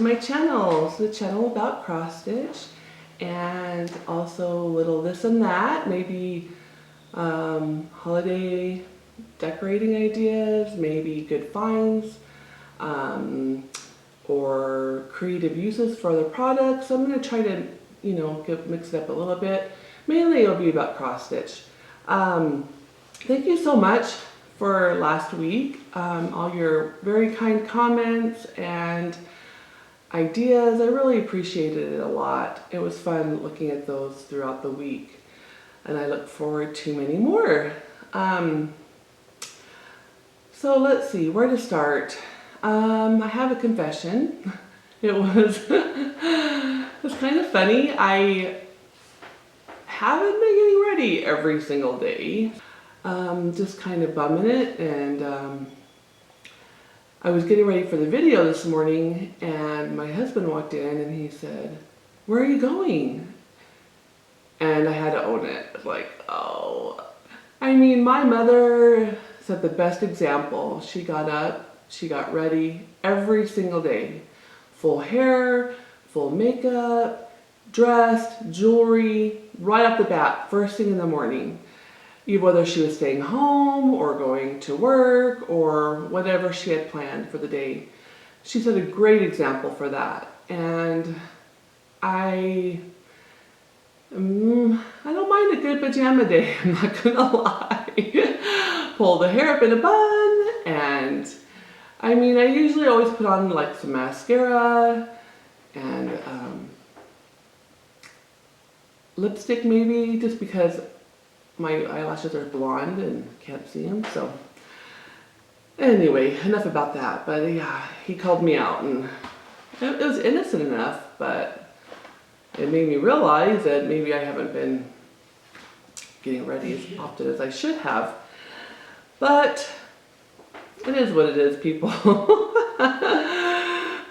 my channel. It's the channel about cross stitch and also a little this and that, maybe holiday decorating ideas, maybe good finds, or creative uses for other products. So I'm going to try to, mix it up a little bit. Mainly it'll be about cross stitch. Thank you so much for last week. All your very kind comments and ideas. I really appreciated it a lot. It was fun looking at those throughout the week, and I look forward to many more. So let's see where to start. I have a confession. It was kind of funny. I haven't been getting ready every single day. Just kind of bumming it, and I was getting ready for the video this morning, and my husband walked in and he said, "Where are you going?" And I had to own it. Like, oh, I mean, my mother set the best example. She got up, she got ready every single day. Full hair, full makeup, dressed, jewelry, right off the bat, first thing in the morning. Whether she was staying home or going to work or whatever she had planned for the day. She set a great example for that. And I don't mind a good pajama day, I'm not gonna lie. Pull the hair up in a bun, and I mean, I usually always put on like some mascara and lipstick maybe, just because my eyelashes are blonde and can't see them. So anyway, enough about that. But yeah, he called me out, and it was innocent enough, but it made me realize that maybe I haven't been getting ready as often as I should have. But it is what it is, people.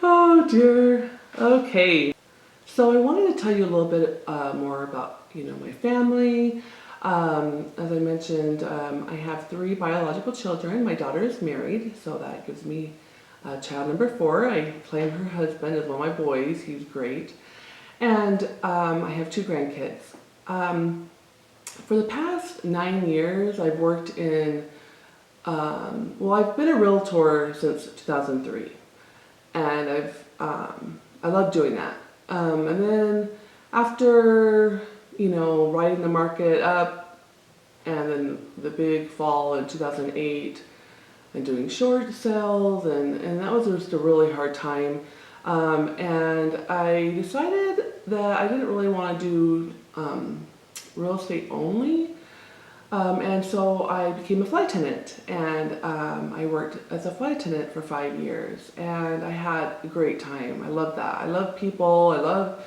Oh dear. Okay. So I wanted to tell you a little bit more about, my family. As I mentioned, I have 3 biological children. My daughter is married, so that gives me child number 4. I claim her husband as one of my boys. He's great. And I have 2 grandkids. For the past 9 years, I've worked in, I've been a realtor since 2003. And I love doing that. And then after riding the market up, and then the big fall in 2008, and doing short sales, and that was just a really hard time. And I decided that I didn't really want to do real estate only. And so I became a flight attendant, and I worked as a flight attendant for 5 years, and I had a great time. I love that. I love people. I love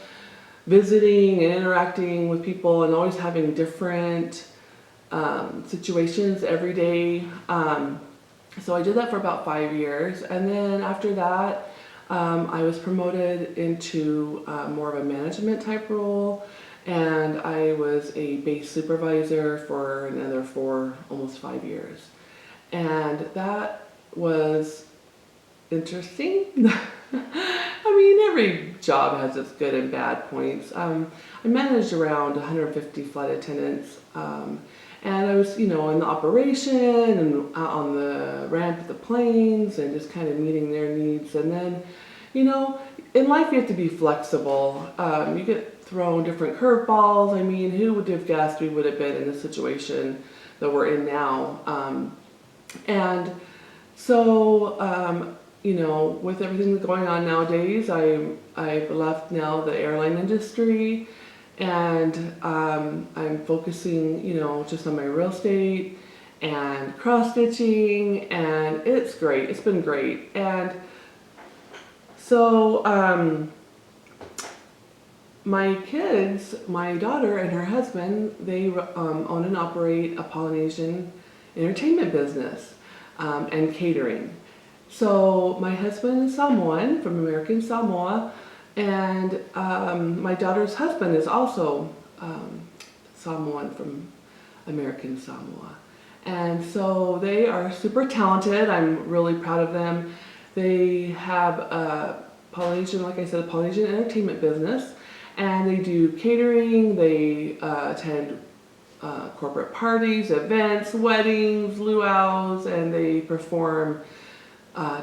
visiting and interacting with people, and always having different situations every day. So I did that for about 5 years, and then after that I was promoted into more of a management type role, and I was a base supervisor for another almost 5 years. And that was interesting. I mean, every job has its good and bad points. I managed around 150 flight attendants, and I was, in the operation and out on the ramp of the planes, and just kind of meeting their needs. And then, in life you have to be flexible. You get thrown different curveballs. I mean, who would have guessed we would have been in the situation that we're in now? And so, with everything that's going on nowadays, I've left now the airline industry, and I'm focusing, just on my real estate and cross stitching, and it's great. It's been great. And so my kids, my daughter and her husband, they own and operate a Polynesian entertainment business and catering. So my husband is Samoan, from American Samoa, and my daughter's husband is also Samoan, from American Samoa. And so they are super talented. I'm really proud of them. They have a Polynesian, like I said, a Polynesian entertainment business, and they do catering. They attend corporate parties, events, weddings, luau's, and they perform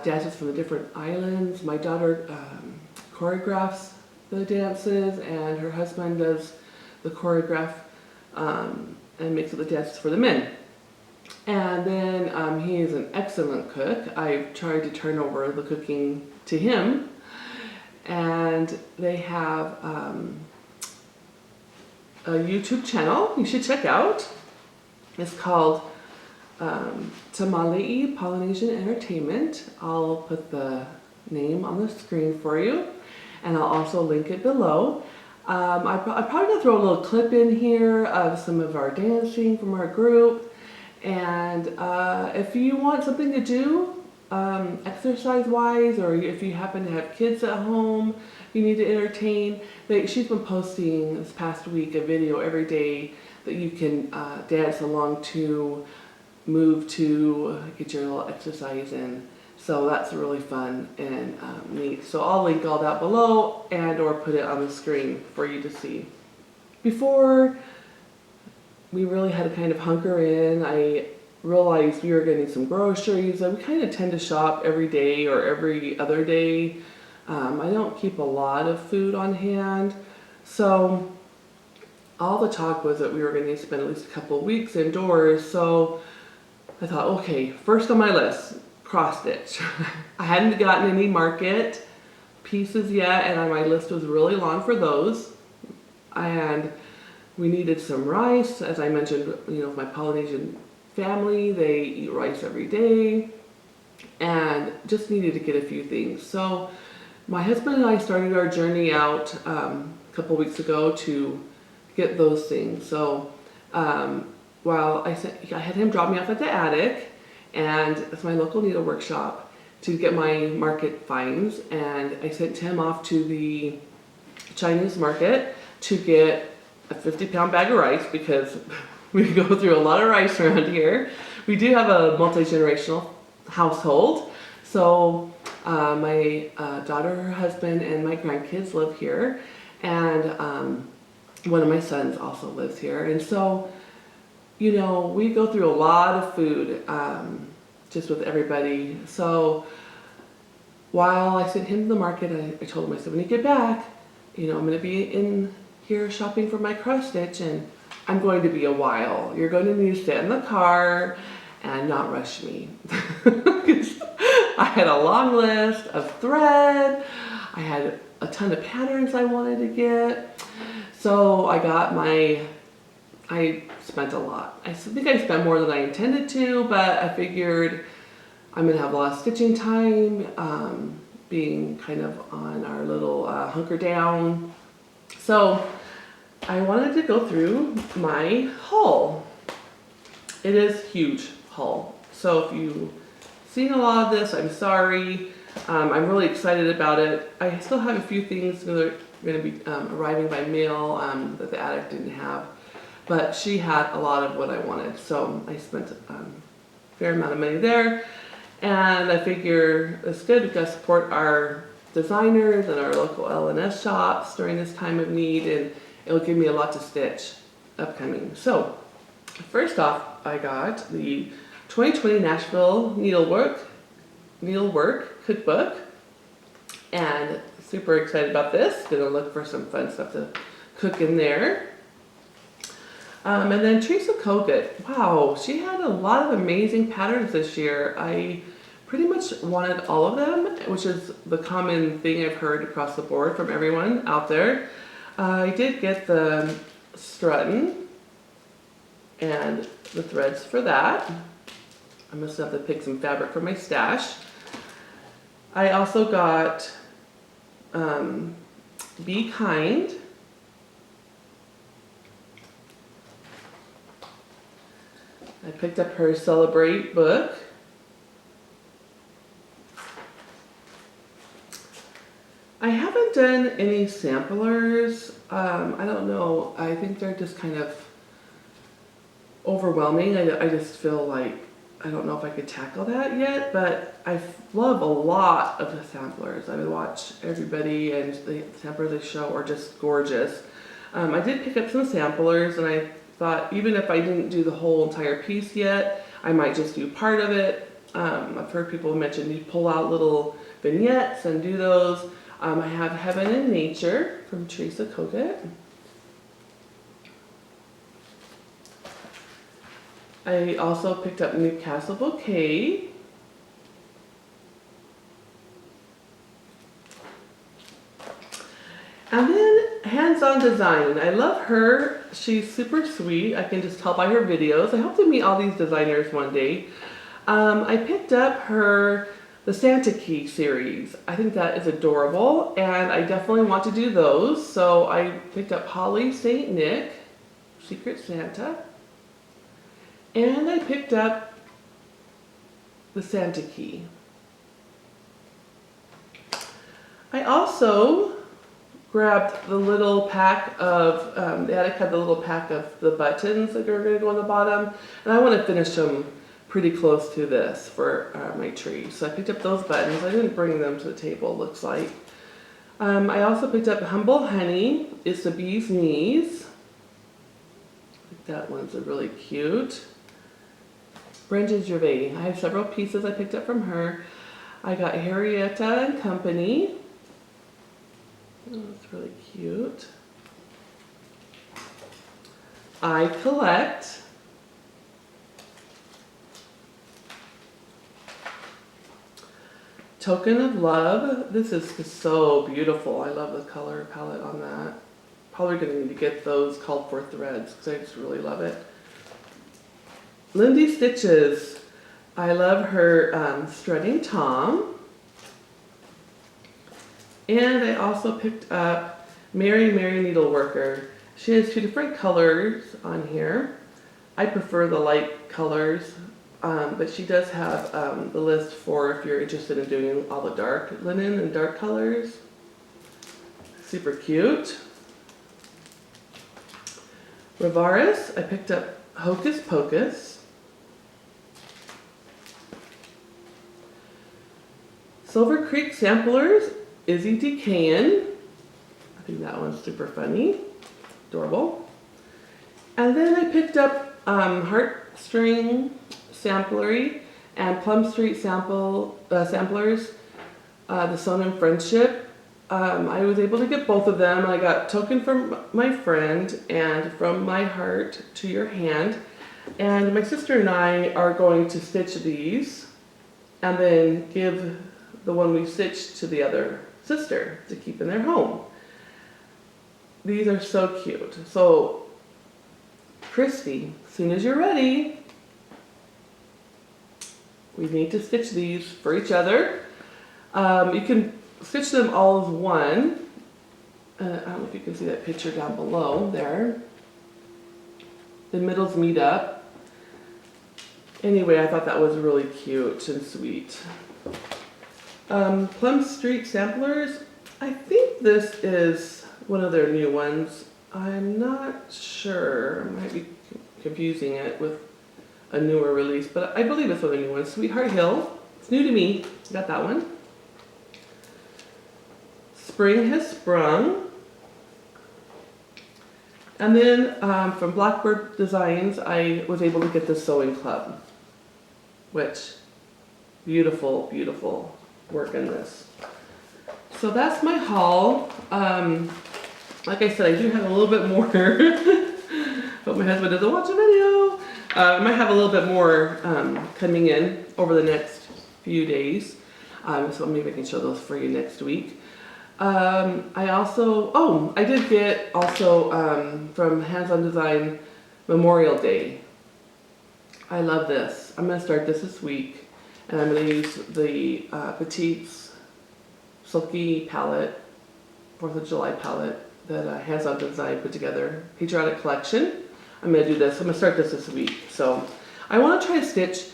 dances from the different islands. My daughter choreographs the dances, and her husband does the choreograph and makes up the dances for the men. And then he is an excellent cook. I've tried to turn over the cooking to him. And they have a YouTube channel you should check out. It's called Tamali'i Polynesian Entertainment. I'll put the name on the screen for you, and I'll also link it below. I'm probably going to throw a little clip in here of some of our dancing from our group. And if you want something to do, exercise-wise, or if you happen to have kids at home you need to entertain, she's been posting this past week a video every day that you can dance along to, move to, get your little exercise in. So that's really fun and neat. So I'll link all that below and or put it on the screen for you to see. Before we really had to kind of hunker in, I realized we were getting some groceries. We kind of tend to shop every day or every other day. I don't keep a lot of food on hand. So all the talk was that we were going to spend at least a couple of weeks indoors. So I thought, okay, first on my list, cross stitch. I hadn't gotten any market pieces yet, and my list was really long for those. And we needed some rice. As I mentioned, my Polynesian family, they eat rice every day, and just needed to get a few things. So my husband and I started our journey out a couple weeks ago to get those things. So while I had him drop me off at the attic, and it's my local needlework shop, to get my market finds, and I sent him off to the Chinese market to get a 50-pound bag of rice, because we go through a lot of rice around here. We do have a multi-generational household, so my daughter, her husband, and my grandkids live here, and one of my sons also lives here. And so, we go through a lot of food just with everybody. So while I sent him to the market, I told him, I said, when you get back, I'm going to be in here shopping for my cross stitch, and I'm going to be a while. You're going to need to sit in the car and not rush me. I had a long list of thread. I had a ton of patterns I wanted to get. So I spent a lot. I think I spent more than I intended to, but I figured I'm going to have a lot of stitching time, being kind of on our little hunker down. So I wanted to go through my haul. It is huge haul. So if you've seen a lot of this, I'm sorry. I'm really excited about it. I still have a few things that are going to be arriving by mail that the attic didn't have. But she had a lot of what I wanted. So I spent a fair amount of money there. And I figure it's good to support our designers and our local L&S shops during this time of need, and it'll give me a lot to stitch upcoming. So first off, I got the 2020 Nashville Needlework Cookbook, and super excited about this. Gonna look for some fun stuff to cook in there. And then Teresa Kogut, wow, she had a lot of amazing patterns this year. I pretty much wanted all of them, which is the common thing I've heard across the board from everyone out there. I did get the strutting and the threads for that. I must have to pick some fabric for my stash. I also got Be Kind. I picked up her Celebrate book. I haven't done any samplers. I don't know. I think they're just kind of overwhelming. I just feel like I don't know if I could tackle that yet, but I love a lot of the samplers. I would watch everybody, and the samplers they show are just gorgeous. I did pick up some samplers, and I thought even if I didn't do the whole entire piece yet, I might just do part of it. I've heard people mention you pull out little vignettes and do those. I have Heaven and Nature from Teresa Kogut. I also picked up Newcastle Bouquet. And then Hands-On Design. I love her. She's super sweet. I can just tell by her videos. I hope to meet all these designers one day. I picked up the Santa Key series. I think that is adorable, and I definitely want to do those. So I picked up Holly St. Nick, Secret Santa. And I picked up the Santa Key. I also grabbed the little pack of, the attic had the little pack of the buttons that are going to go on the bottom. And I want to finish them pretty close to this for my tree. So I picked up those buttons. I didn't bring them to the table, looks like. I also picked up Humble Honey. It's the Bee's Knees. I think that one's really cute. Brenda Gervais. I have several pieces I picked up from her. I got Harrietta and Company. Oh, that's really cute. I Collect. Token of Love. This is so beautiful. I love the color palette on that. Probably going to need to get those called for threads because I just really love it. Lindy Stitches. I love her Strutting Tom. And I also picked up Mary Needleworker. She has two different colors on here. I prefer the light colors, but she does have the list for if you're interested in doing all the dark linen and dark colors. Super cute. Rivaris. I picked up Hocus Pocus. Silver Creek Samplers, Izzy Decayan. I think that one's super funny, adorable. And then I picked up Heartstring Samplery and Plum Street Samplers, the Sewn in Friendship. I was able to get both of them. I got Token from My Friend and From My Heart to Your Hand. And my sister and I are going to stitch these and then give the one we stitched to the other sister to keep in their home. These are so cute. So, Christy, as soon as you're ready, we need to stitch these for each other. You can stitch them all as one. I don't know if you can see that picture down below there. The middles meet up. Anyway, I thought that was really cute and sweet. Plum Street Samplers, I think this is one of their new ones. I'm not sure, I might be confusing it with a newer release, but I believe it's one of the new ones. Sweetheart Hill, it's new to me, got that one. Spring Has Sprung. And then from Blackbird Designs, I was able to get the Sewing Club, which, beautiful, beautiful work in this. So that's my haul. Like I said, I do have a little bit more, but my husband doesn't watch the video. I might have a little bit more coming in over the next few days. So maybe I can show those for you next week. I did get also from Hands-On Design Memorial Day. I love this. I'm going to start this week, and I'm going to use the Petites Silky palette, 4th of July palette that Hands-On Design put together, Patriotic Collection. I'm going to do this. I'm going to start this week. So I want to try to stitch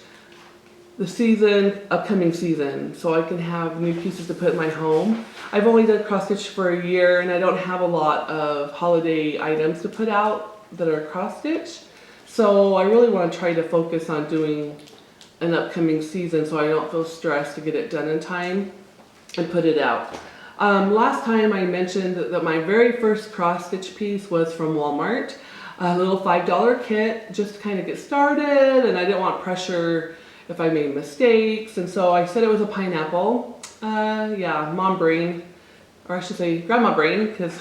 the upcoming season, so I can have new pieces to put in my home. I've only done cross stitch for a year, and I don't have a lot of holiday items to put out that are cross stitch. So I really want to try to focus on doing an upcoming season, so I don't feel stressed to get it done in time and put it out. Last time I mentioned that my very first cross stitch piece was from Walmart, a little $5 kit just to kind of get started, and I didn't want pressure if I made mistakes, and so I said it was a pineapple. Yeah, mom brain, or I should say grandma brain, because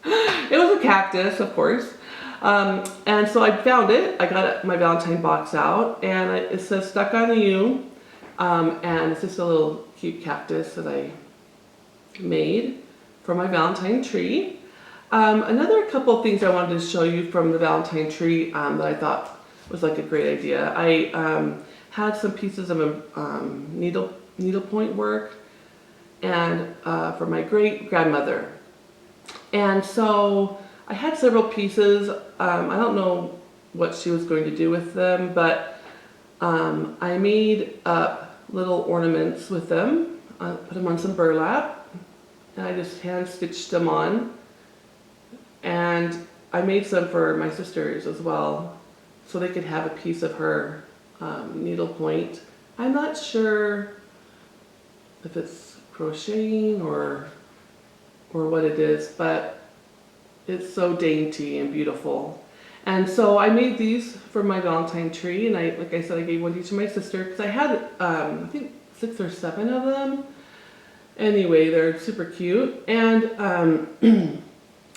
it was a cactus, of course. And so I found it. I got my Valentine box out, and it says "Stuck on You," and it's just a little cute cactus that I made for my Valentine tree. Another couple of things I wanted to show you from the Valentine tree that I thought was like a great idea. I had some pieces of needlepoint work and for my great grandmother, and so I had several pieces. I don't know what she was going to do with them, but I made up little ornaments with them. I put them on some burlap, and I just hand stitched them on. And I made some for my sisters as well, so they could have a piece of her needlepoint. I'm not sure if it's crocheting or what it is, but it's so dainty and beautiful. And so I made these for my Valentine tree, and like I said, I gave one to each of my sister because I had I think 6 or 7 of them. Anyway, they're super cute, and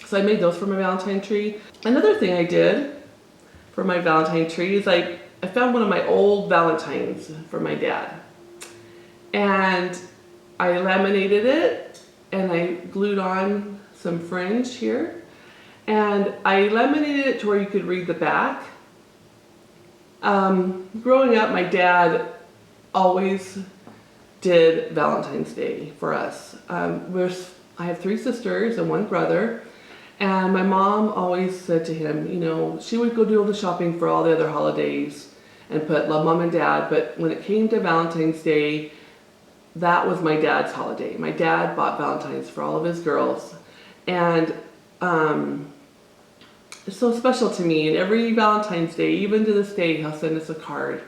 so I made those for my Valentine tree. Another thing I did for my Valentine tree is I found one of my old Valentines for my dad, and I laminated it and I glued on some fringe here, and I laminated it to where you could read the back. Growing up, my dad always did Valentine's Day for us. I have 3 sisters and 1 brother, and my mom always said to him, you know, she would go do all the shopping for all the other holidays and put love mom and dad, but when it came to Valentine's Day, that was my dad's holiday. My dad bought Valentines for all of his girls, and it's so special to me. And every Valentine's Day, even to this day, he'll send us a card,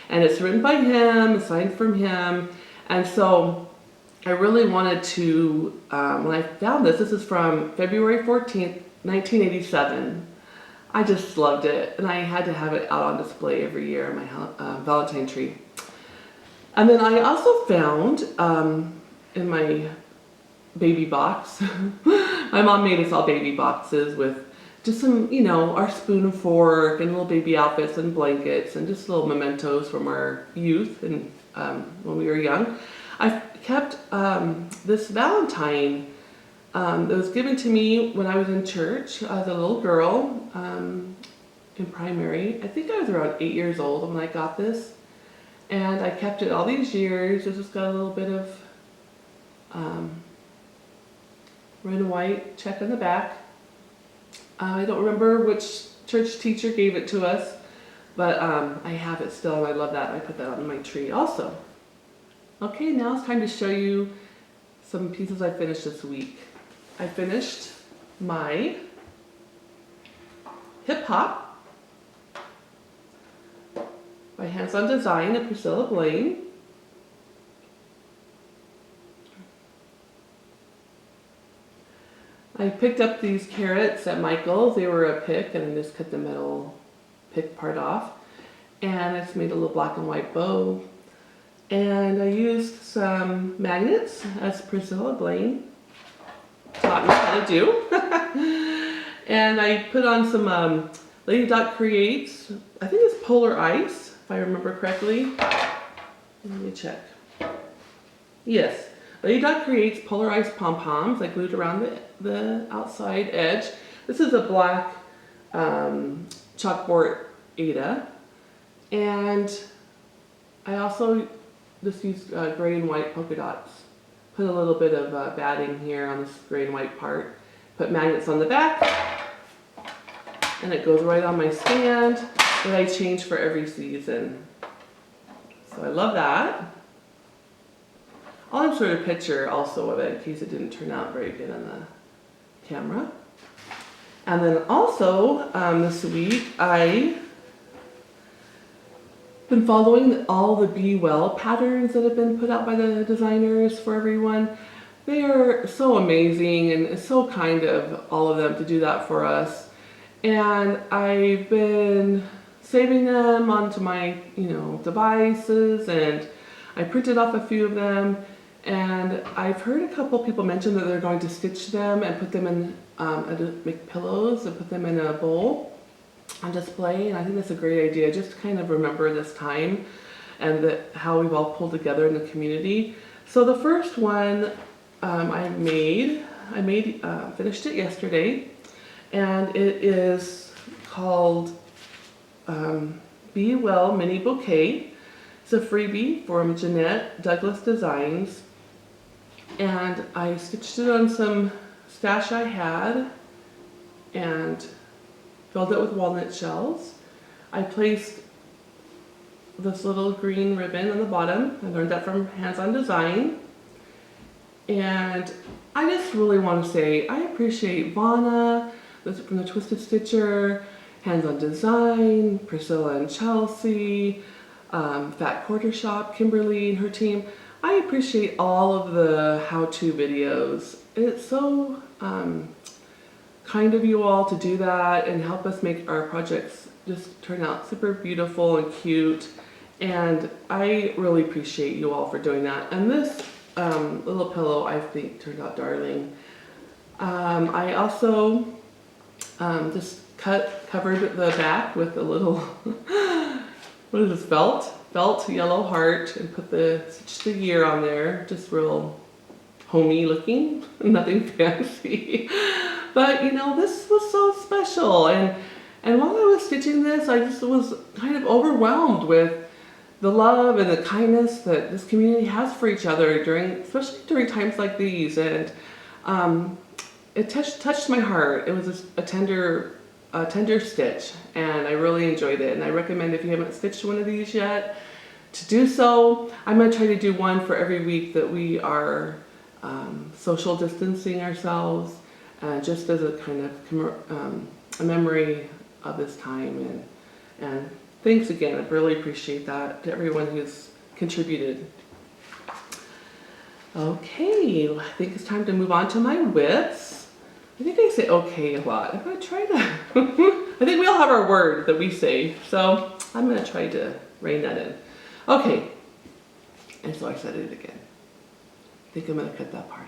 and it's written by him, signed from him. And so I really wanted to, when I found this is from February 14th, 1987. I just loved it, and I had to have it out on display every year on my Valentine tree. And then I also found in my baby box, my mom made us all baby boxes with just some, you know, our spoon and fork and little baby outfits and blankets and just little mementos from our youth and when we were young. I kept this Valentine that was given to me when I was in church as a little girl in primary. I think I was around 8 years old when I got this. And I kept it all these years. It's just got a little bit of red and white check on the back. I don't remember which church teacher gave it to us, but I have it still, and I love that. I put that on my tree also. Okay, now it's time to show you some pieces I finished this week. I finished my hip hop by Hands On Design and Priscilla Blaine. I picked up these carrots at Michael's. They were a pick, and I just cut the middle pick part off. And I just made a little black and white bow. And I used some magnets, as Priscilla Blaine taught me how to do. And I put on some Lady Dot Creates, I think it's Polar Ice, if I remember correctly. Let me check. Yes, Lady Dot Creates Polar Ice pom-poms. I glued around the outside edge. This is a black chalkboard Ada. And I also just used gray and white polka dots. Put a little bit of batting here on this gray and white part. Put magnets on the back. And it goes right on my stand that I change for every season. So I love that. I'll insert a picture also of it in case it didn't turn out very good on the camera. And then also this week I been following all the Bewell patterns that have been put out by the designers for everyone. They are so amazing, and it's so kind of all of them to do that for us. And I've been saving them onto my, devices, and I printed off a few of them. And I've heard a couple people mention that they're going to stitch them and put them in, make pillows and put them in a bowl on display. And I think that's a great idea, just to kind of remember this time and how we've all pulled together in the community. So the first one finished it yesterday, and it is called Bewell Mini Bouquet. It's a freebie from Jeanette Douglas Designs, and I stitched it on some stash I had and filled it with walnut shells. I placed this little green ribbon on the bottom. I learned that from Hands On Design. And I just really want to say I appreciate Vonna from the Twisted Stitcher, Hands On Design, Priscilla and Chelsea, Fat Quarter Shop, Kimberly and her team. I appreciate all of the how-to videos. It's so kind of you all to do that and help us make our projects just turn out super beautiful and cute. And I really appreciate you all for doing that. And this little pillow, I think, turned out darling. I also just covered the back with a little, what is this, felt yellow heart, and put stitched the year on there, just real homey looking, nothing fancy. But this was so special, and while I was stitching this, I just was kind of overwhelmed with the love and the kindness that this community has for each other especially during times like these. And it touched my heart. It was a tender stitch, and I really enjoyed it. And I recommend, if you haven't stitched one of these yet, to do so. I'm going to try to do one for every week that we are social distancing ourselves, just as a kind of a memory of this time. And thanks again. I really appreciate that, to everyone who's contributed. Okay, I think it's time to move on to my widths. I think I say okay a lot. I'm going to try to, I think we all have our word that we say, so I'm going to try to rein that in. Okay, and so I said it again. I think I'm going to cut that part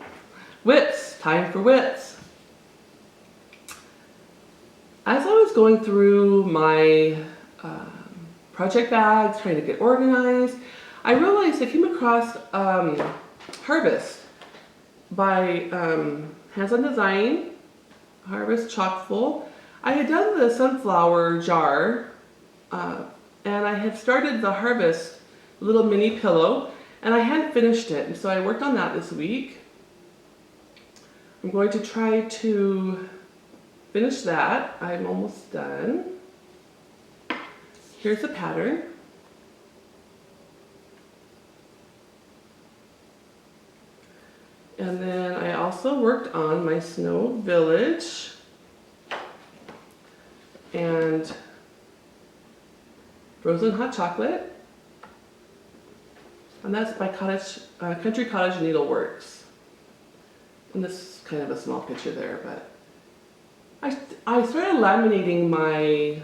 out. Widths, time for widths. As I was going through my project bags, trying to get organized, I realized I came across Harvest by Hands On Design, Harvest Chockful. I had done the sunflower jar, and I had started the Harvest little mini pillow, and I hadn't finished it, and so I worked on that this week. I'm going to try to finish that. I'm almost done. Here's the pattern. And then I also worked on my Snow Village and Frozen Hot Chocolate. And that's by Country Cottage Needleworks. And this is kind of a small picture there, but I started laminating my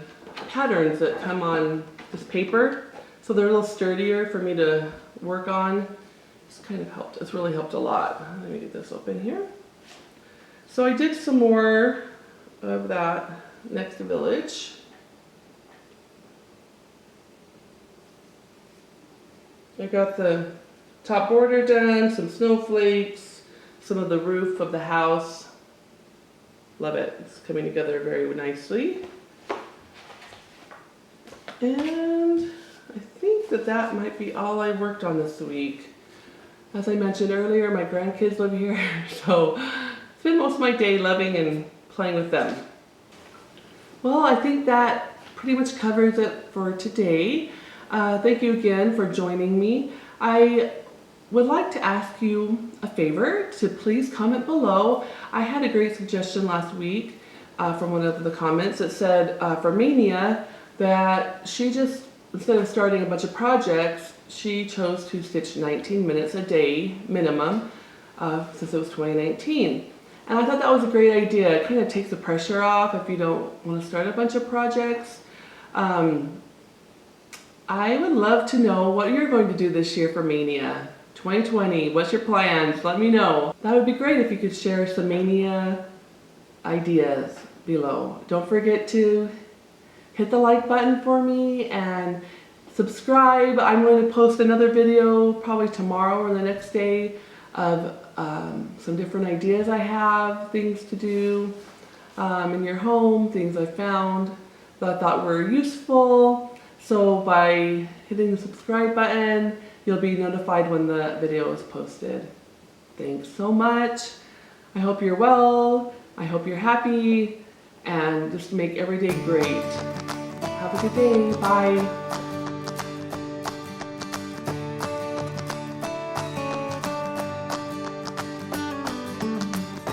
patterns that come on this paper, so they're a little sturdier for me to work on. It's kind of helped. It's really helped a lot. Let me get this open here. So I did some more of that next village. I got the top border done, some snowflakes, some of the roof of the house. Love it. It's coming together very nicely. And I think that might be all I worked on this week. As I mentioned earlier, my grandkids live here, so spend most of my day loving and playing with them. Well, I think that pretty much covers it for today. Thank you again for joining me. I would like to ask you a favor to please comment below. I had a great suggestion last week from one of the comments that said for Mania that she just, instead of starting a bunch of projects, she chose to stitch 19 minutes a day minimum since it was 2019. And I thought that was a great idea. It kind of takes the pressure off if you don't want to start a bunch of projects. I would love to know what you're going to do this year for Mania 2020. What's your plans? Let me know. That would be great if you could share some Mania ideas below. Don't forget to hit the like button for me and subscribe. I'm going to post another video probably tomorrow or the next day of some different ideas I have, things to do in your home, things I found that I thought were useful. So by hitting the subscribe button, you'll be notified when the video is posted. Thanks so much. I hope you're well. I hope you're happy, and just make every day great. Have a good day. Bye.